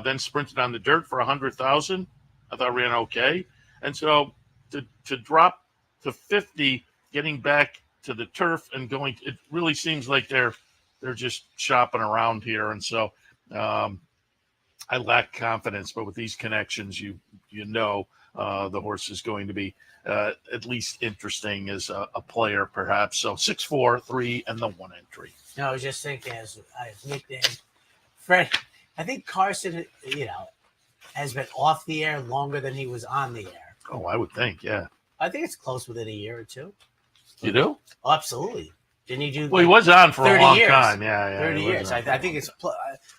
Then sprinted on the dirt for $100,000. I thought ran okay. And so to drop to 50, getting back to the turf and going. It really seems like they're just shopping around here, and so I lack confidence. But with these connections, the horse is going to be at least interesting as a player, perhaps. So 6, 4, 3, and the 1 entry. No, I was just thinking as nickname, Fred. I think Carson, has been off the air longer than he was on the air. Oh, I would think, yeah. I think it's close within a year or two. You do? Oh, absolutely. Didn't he do? Well, he was on for a long years. time. Yeah. 30 years. I think it's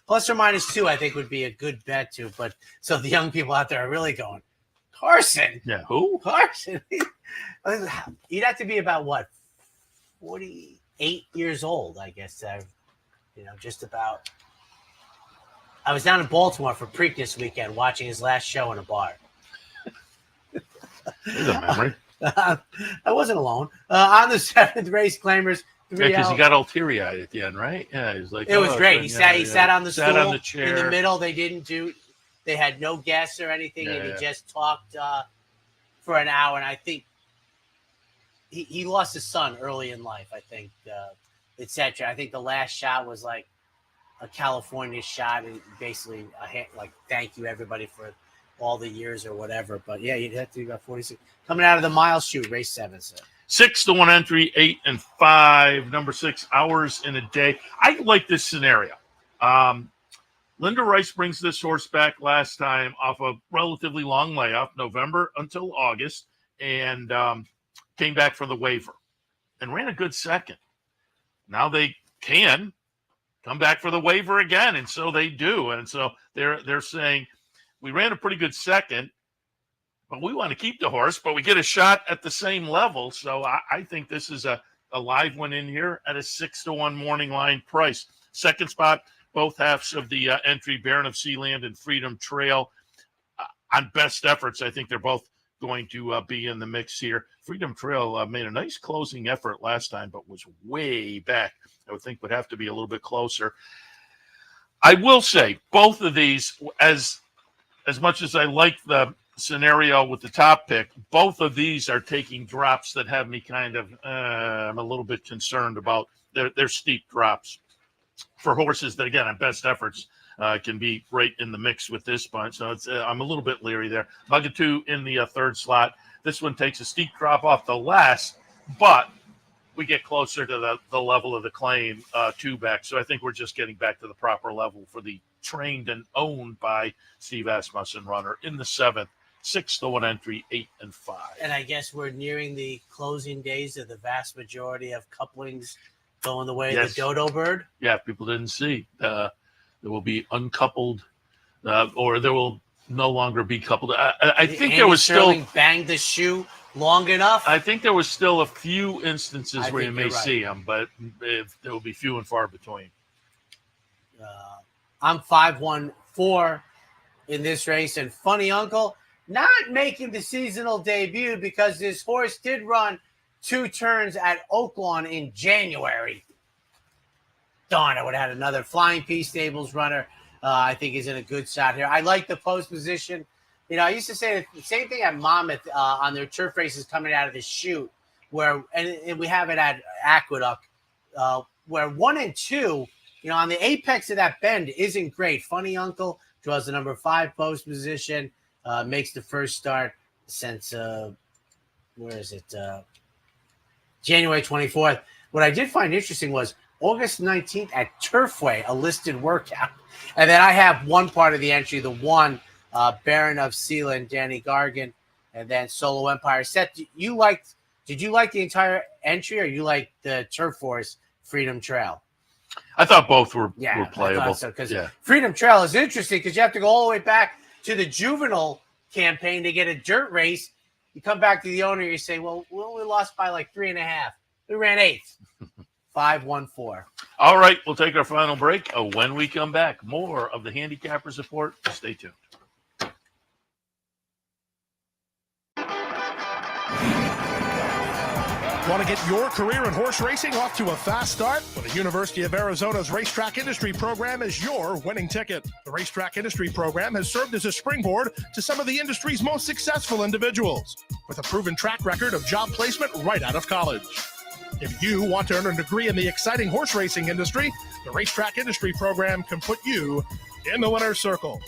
plus or minus 2. I think would be a good bet too. But so the young people out there are really going, Carson. Yeah, who? Carson. You'd have to be about what, 48 years old, I guess. Just about. I was down in Baltimore for Preakness weekend watching his last show in a bar. There's a memory. I wasn't alone. On the 7th race, Claimers. Yeah, because he got all teary-eyed at the end, right? Yeah, he was like, it was great. He sat on the stool on the chair in the middle. They had no guests or anything, and he just talked for an hour. And I think he lost his son early in life. I think, etc. I think the last shot was like a California shot, and basically thank you everybody for all the years or whatever. But yeah, you'd have to be about 46 coming out of the mile chute, race 7. So. 6 to 1 entry, 8 and 5. Number 6, Hours in a Day. I like this scenario. Linda Rice brings this horse back last time off a relatively long layoff, November until August, and came back for the waiver and ran a good second. Now they can come back for the waiver again, and so they do. And so they're saying, we ran a pretty good second, but we want to keep the horse, but we get a shot at the same level. So I think this is a live one in here at a 6 to 1 morning line price. Second spot, both halves of the entry, Baron of Sealand and Freedom Trail. On best efforts, I think they're both going to be in the mix here. Freedom Trail made a nice closing effort last time, but was way back. I would think would have to be a little bit closer. I will say both of these, as much as I like the scenario with the top pick, both of these are taking drops that have me kind of, I'm a little bit concerned about their steep drops for horses that, again, on best efforts, can be right in the mix with this bunch. So I'm a little bit leery there. Mugatoo in the third slot. This one takes a steep drop off the last, but we get closer to the level of the claim two back. So I think we're just getting back to the proper level for the trained and owned by Steve Asmussen runner in the 7th. 6 to 1 entry, 8 and 5. And I guess we're nearing the closing days of the vast majority of couplings going the way of the Dodo Bird. Yeah, if people didn't see, there will be uncoupled, or there will no longer be coupled. I think Andy there was Sterling still banged the shoe long enough. I think there was still a few instances where you may see right. them, but there will be few and far between. I'm 5-1-4 in this race, and Funny Uncle not making the seasonal debut because this horse did run 2 turns at Oaklawn in January. Darn, I would have had another Flying P Stables runner. I think is in a good shot here. I like the post position. I used to say the same thing at Monmouth on their turf races coming out of the chute, and we have it at Aqueduct, where 1 and 2, on the apex of that bend isn't great. Funny Uncle draws the number 5 post position. Makes the first start since January 24th. What I did find interesting was August 19th at Turfway, a listed workout. And then I have one part of the entry, the 1, Baron of Sealand, Danny Gargan, and then Solo Empire. Seth, did you like the entire entry, or you like the Turf Force Freedom Trail? I thought both were playable. I thought so, because Freedom Trail is interesting because you have to go all the way back to the juvenile campaign to get a dirt race. You come back to the owner, you say, well, we only lost by like 3.5. We ran 8th. 5-1-4. All right, we'll take our final break. When we come back, more of the Handicappers Report. Stay tuned. Want to get your career in horse racing off to a fast start? Well, the University of Arizona's Racetrack Industry Program is your winning ticket. The Racetrack Industry Program has served as a springboard to some of the industry's most successful individuals, with a proven track record of job placement right out of college. If you want to earn a degree in the exciting horse racing industry, the Racetrack Industry Program can put you in the winner's circle.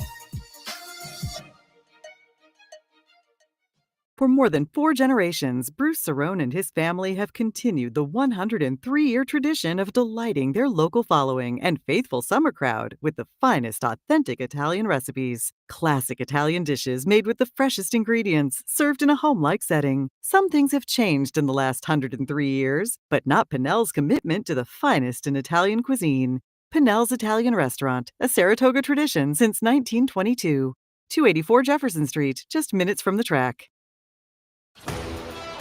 For more than 4 generations, Bruce Cerrone and his family have continued the 103-year tradition of delighting their local following and faithful summer crowd with the finest authentic Italian recipes. Classic Italian dishes made with the freshest ingredients, served in a home-like setting. Some things have changed in the last 103 years, but not Pinnell's commitment to the finest in Italian cuisine. Pinnell's Italian Restaurant, a Saratoga tradition since 1922. 284 Jefferson Street, just minutes from the track.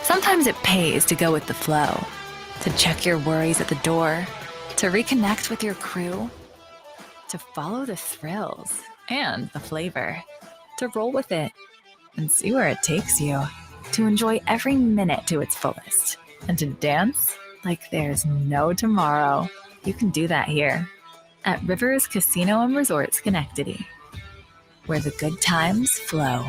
Sometimes it pays to go with the flow, to check your worries at the door, to reconnect with your crew, to follow the thrills and the flavor, to roll with it and see where it takes you, to enjoy every minute to its fullest, and to dance like there's no tomorrow. You can do that here at Rivers Casino and Resort Schenectady, where the good times flow.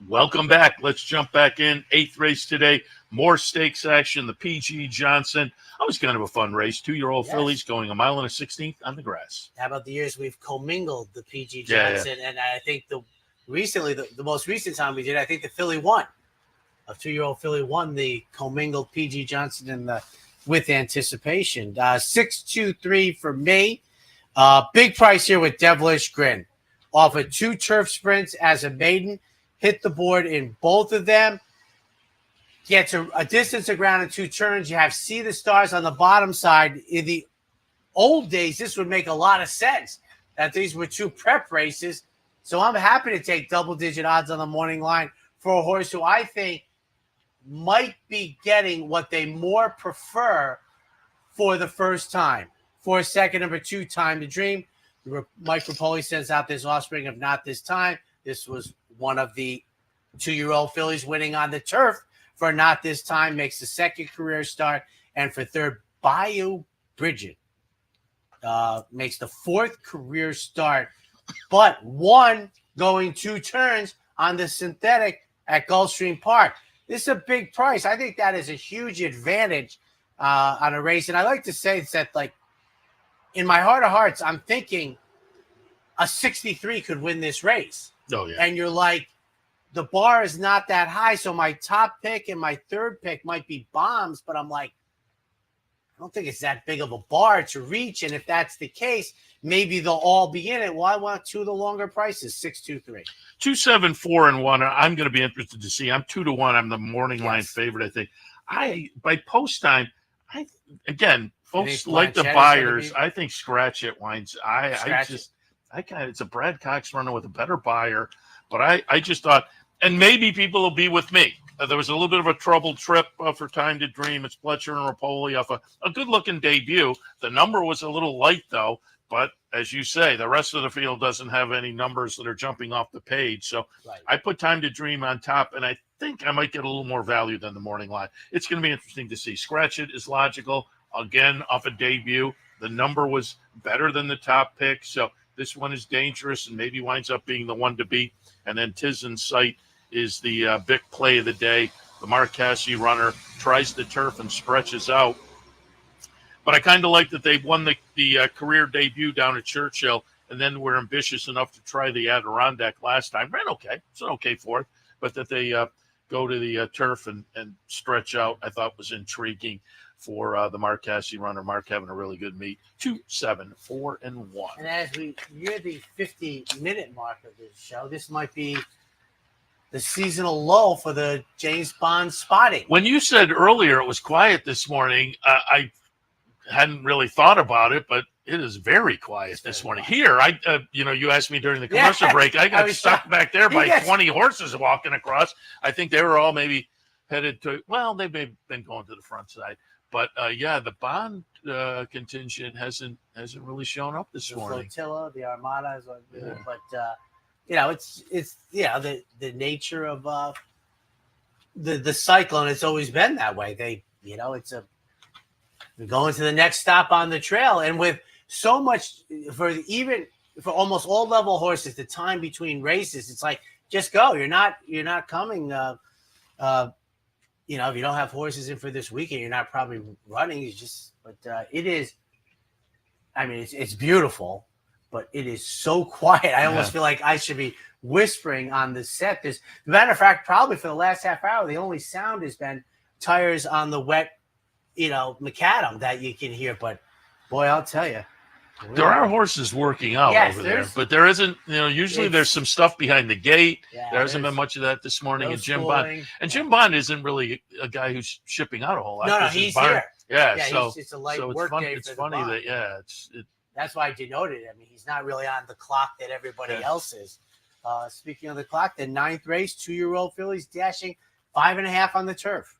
Welcome back. Let's jump back in. 8th race today. More stakes action. The PG Johnson. Always kind of a fun race. 2-year-old fillies going 1 mile and a 16th on the grass. How about the years we've commingled the PG Johnson? Yeah. And I think the most recent time we did, I think the filly won. A 2-year-old filly won the commingled PG Johnson in the with anticipation. 6-2-3 for me. Big price here with Devilish Grin. Offered 2 turf sprints as a maiden. Hit the board in both of them. Gets a distance of ground in 2 turns. You have See the Stars on the bottom side. In the old days, this would make a lot of sense that these were 2 prep races. So I'm happy to take double-digit odds on the morning line for a horse who I think might be getting what they more prefer for the first time. For second, number 2, Time to Dream. Mike Rapoli sends out this offspring of Not This Time. This was one of the 2-year-old fillies winning on the turf for Not This Time, makes the second career start. And for third, Bayou Bridget makes the 4th career start, but one going 2 turns on the synthetic at Gulfstream Park. This is a big price. I think that is a huge advantage on a race. And I like to say that, like, in my heart of hearts, I'm thinking a 63 could win this race. Oh, yeah. And you're like, the bar is not that high, so my top pick and my third pick might be bombs, but I'm like, I don't think it's that big of a bar to reach. And if that's the case, maybe they'll all be in it. Well, I want 2 of the longer prices, 6-2-3. 2, 7, 4, and 1. I'm going to be interested to see. I'm 2-1. I'm the morning line favorite, I think. By post time, again, folks like the buyers. I think Scratch It winds. It's a Brad Cox runner with a better buyer, but I just thought, and maybe people will be with me. There was a little bit of a troubled trip for Time to Dream. It's Fletcher and Rapoli off a good-looking debut. The number was a little light, though, but as you say, the rest of the field doesn't have any numbers that are jumping off the page. So I put Time to Dream on top, and I think I might get a little more value than the morning line. It's going to be interesting to see. Scratch It is logical. Again, off a debut. The number was better than the top pick, so this one is dangerous and maybe winds up being the one to beat. And then Tis in Sight is the big play of the day. The Marquesi runner tries the turf and stretches out. But I kind of like that they won the career debut down at Churchill and then were ambitious enough to try the Adirondack last time. Ran okay. It's an okay 4th. But that they go to the turf and stretch out, I thought was intriguing for the Marquesi runner. Mark having a really good meet. 2, 7, 4, and 1. And as near the 50-minute mark of this show, this might be the seasonal low for the James Bond spotting. When you said earlier it was quiet this morning, I hadn't really thought about it, but it is very quiet this morning. Here, you asked me during the commercial break. I got stuck back there by 20 horses walking across. I think they were all maybe headed to. Well, they may have been going to the front side. But the Bond contingent hasn't really shown up this morning. The flotilla, the armada, but it's the nature of the cyclone. It's always been that way. We go into the next stop on the trail, and with so much for almost all level horses, the time between races, it's like just go. You're not coming. if you don't have horses in for this weekend, you're not probably running. It's just, but it is. I mean, it's beautiful, but it is so quiet. I almost feel like I should be whispering on the set. As a matter of fact, probably for the last half hour, the only sound has been tires on the wet, macadam that you can hear. But boy, I'll tell you, there are horses working out over there, but there isn't. Usually there's some stuff behind the gate. Yeah, there hasn't been much of that this morning. No And Jim schooling. Bond, Jim Bond isn't really a guy who's shipping out a whole lot. No, he's here. Yeah, so it's a light work day. It's funny that that's why I denoted it. I mean, he's not really on the clock that everybody else is. Speaking of the clock, the 9th race, 2-year-old fillies dashing 5.5 on the turf.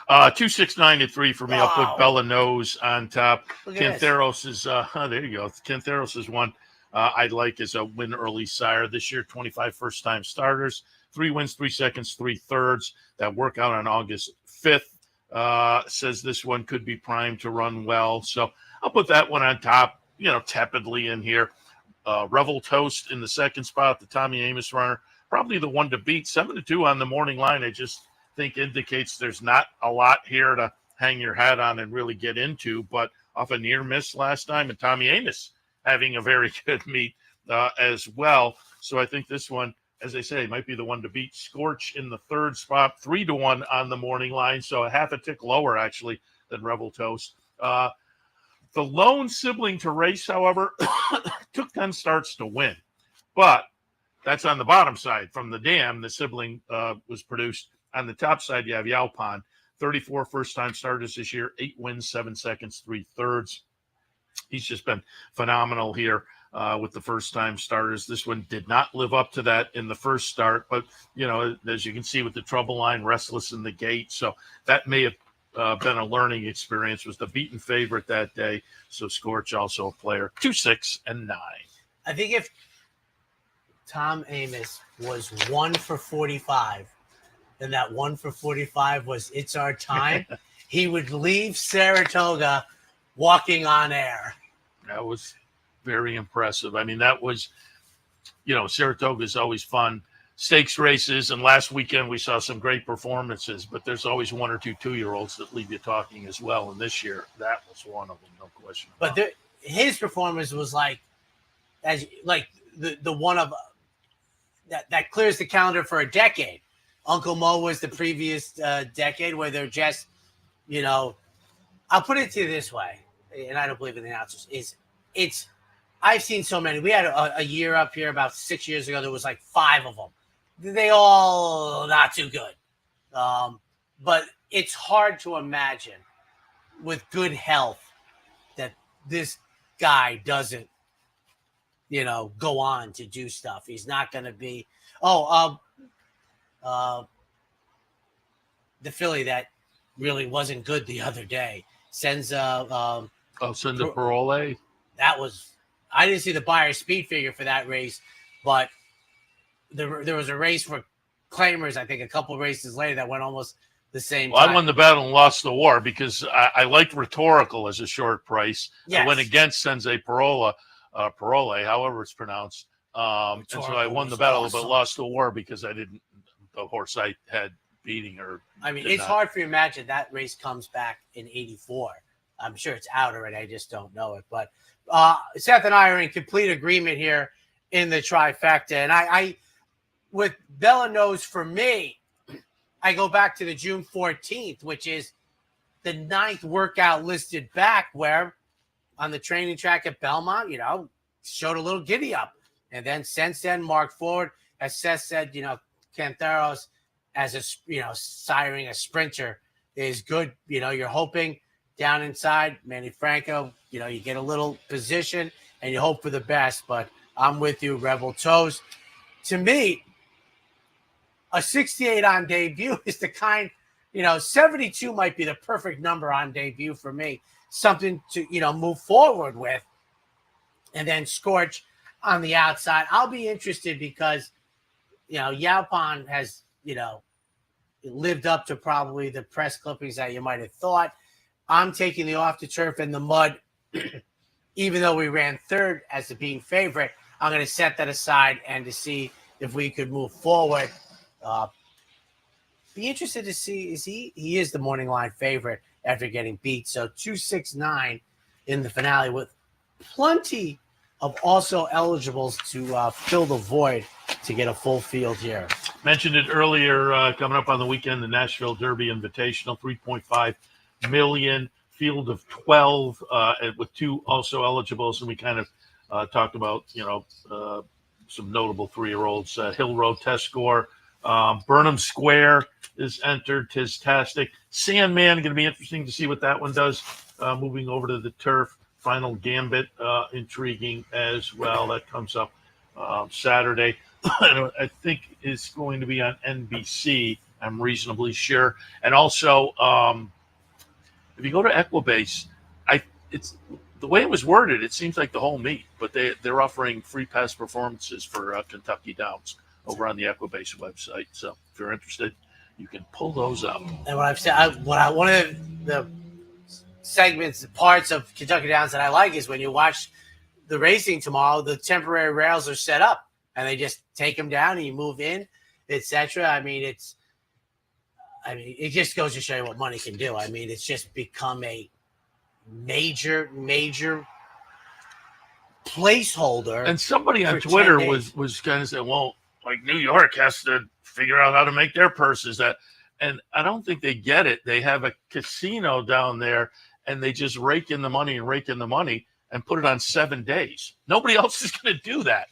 269 to 3 for me. I'll put Bella Nose on top. Cantheros is there you go. Cantheros is one I'd like as a win early sire this year. 25 first-time starters, 3 wins, 3 seconds, 3 thirds. That workout on August 5th. Says this one could be primed to run well. So I'll put that one on top, tepidly in here. Revel Toast in the second spot, the Tommy Amos runner, probably the one to beat. 7-2 on the morning line. I just think indicates there's not a lot here to hang your hat on and really get into, but off a near miss last time, and Tommy Amos having a very good meet as well. So I think this one, as I say, might be the one to beat. Scorch in the third spot, 3-1 on the morning line, so a half a tick lower actually than Revel Toast. The lone sibling to race, however, took 10 starts to win, but that's on the bottom side. From the dam, the sibling was produced. On the top side, you have Yalpan, 34 first-time starters this year, 8 wins, 7 seconds, 3 thirds. He's just been phenomenal here with the first-time starters. This one did not live up to that in the first start, but, as you can see with the trouble line, restless in the gate. So that may have been a learning experience, was the beaten favorite that day. So Scorch also a player, 2, 6, and 9. I think if Tom Amos was 1 for 45, and that 1 for 45 was It's Our Time, he would leave Saratoga walking on air. That was very impressive. I mean, that was, Saratoga is always fun. Stakes races, and last weekend we saw some great performances, but there's always 1 or 2 2-year-olds that leave you talking as well. And this year, that was one of them, no question. But his performance was like the one of that clears the calendar for a decade. Uncle Mo was the previous decade where they're just, I'll put it to you this way, and I don't believe in the announcers, I've seen so many. We had a year up here about 6 years ago. There was like 5 of them. They all not too good. But it's hard to imagine with good health that this guy doesn't, go on to do stuff. He's not going to be, the filly that really wasn't good the other day. Senza Parole. That was, I didn't see the buyer speed figure for that race, but there was a race for claimers, I think a couple of races later, that went almost the same time. I won the battle and lost the war because I liked Rhetorical as a short price. Yes. I went against Senza Parole, however it's pronounced. And so I won the battle, but lost the war because the horse I had beating her. I mean, it's hard for you to imagine that race comes back in 84. I'm sure it's out already. I just don't know it. But Seth and I are in complete agreement here in the trifecta. And I with Bella Nose, for me, I go back to the June 14th, which is the 9th workout listed back, where on the training track at Belmont, showed a little giddy up. And then since then, marked forward. As Seth said, Cantheros as a, siring a sprinter is good. You're hoping down inside Manny Franco, you get a little position and you hope for the best, but I'm with you. Revel Toast, to me, a 68 on debut is the kind, 72 might be the perfect number on debut for me. Something to, move forward with. And then Scorch on the outside. I'll be interested because, Yalpan has, lived up to probably the press clippings that you might have thought. I'm taking the off the turf in the mud, even though we ran third as the being favorite. I'm going to set that aside and to see if we could move forward. be interested to see, he is the morning line favorite after getting beat. So 269 in the finale with plenty of also eligibles to fill the void to get a full field here. Mentioned it earlier, coming up on the weekend, the Nashville Derby Invitational, 3.5 million, field of 12 with 2 also eligibles. And we kind of talked about, some notable 3-year-olds. Hill Road Test Score. Burnham Square is entered. Tistastic. Sandman, going to be interesting to see what that one does. Moving over to the turf. Final Gambit, intriguing as well. That comes up Saturday. I think it's going to be on NBC. I'm reasonably sure. And also, if you go to Equibase, it's the way it was worded. It seems like the whole meet, but they're offering free pass performances for Kentucky Downs over on the Equibase website. So if you're interested, you can pull those up. And what I've said, one of the segments, parts of Kentucky Downs that I like is when you watch the racing tomorrow, the temporary rails are set up and they just take them down and you move in, etc. I mean, it just goes to show you what money can do. I mean, it's just become a major placeholder. And somebody on Twitter was kind of saying, well, like New York has to figure out how to make their purses that. And I don't think they get it. They have a casino down there and they just rake in the money and put it on 7 days. Nobody else is going to do that.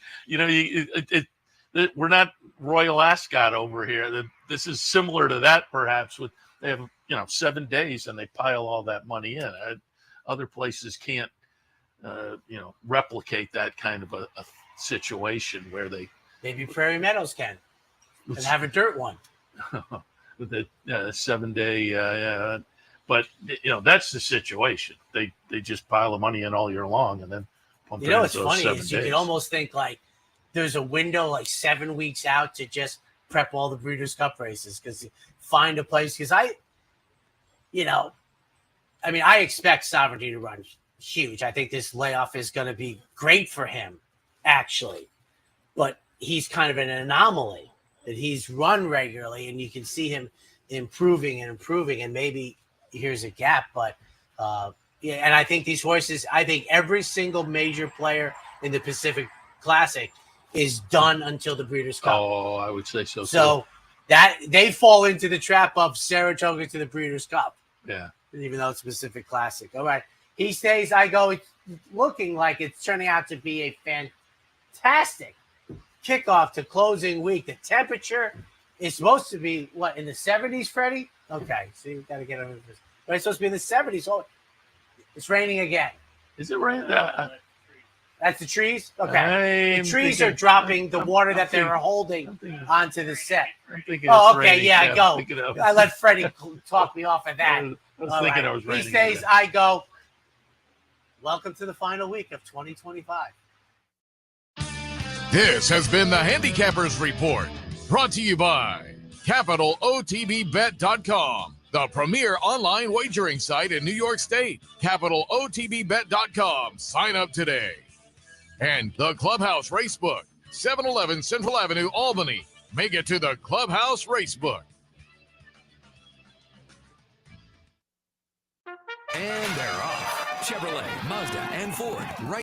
We're not Royal Ascot over here. This is similar to that, perhaps. They have 7 days and they pile all that money in. Other places can't, replicate that kind of a situation where they. Maybe Prairie Meadows can, and have a dirt one. With the 7 day, but that's the situation. They just pile the money in all year long and then pump it What's into those funny 7 is days. you can almost think like there's a window like 7 weeks out to just prep all the Breeders' Cup races because find a place. Because I expect Sovereignty to run huge. I think this layoff is going to be great for him, actually, but he's kind of an anomaly that he's run regularly, and you can see him improving, and maybe here's a gap. But and I think these horses, I think every single major player in the Pacific Classic is done until the Breeders' Cup. Oh, I would say so. So that they fall into the trap of Saratoga to the Breeders' Cup. Yeah. Even though it's Pacific Classic. All right. He stays, I go. It's looking like it's turning out to be a fantastic kickoff to closing week. The temperature is supposed to be, in the 70s, Freddie? Okay. So you got to get over this. But it's supposed to be in the 70s. Oh, it's raining again. Is it raining? That's the trees? Okay. The trees are dropping the water that they were holding onto the set. Oh, okay. Yeah, go. I let Freddie talk me off of that. I was thinking it was raining. He stays, I go. Welcome to the final week of 2025. This has been the Handicappers Report, brought to you by CapitalOTBBet.com, the premier online wagering site in New York State. CapitalOTBBet.com. Sign up today. And the Clubhouse Racebook, 711 Central Avenue, Albany. Make it to the Clubhouse Racebook. And they're off. Chevrolet, Mazda, and Ford. Right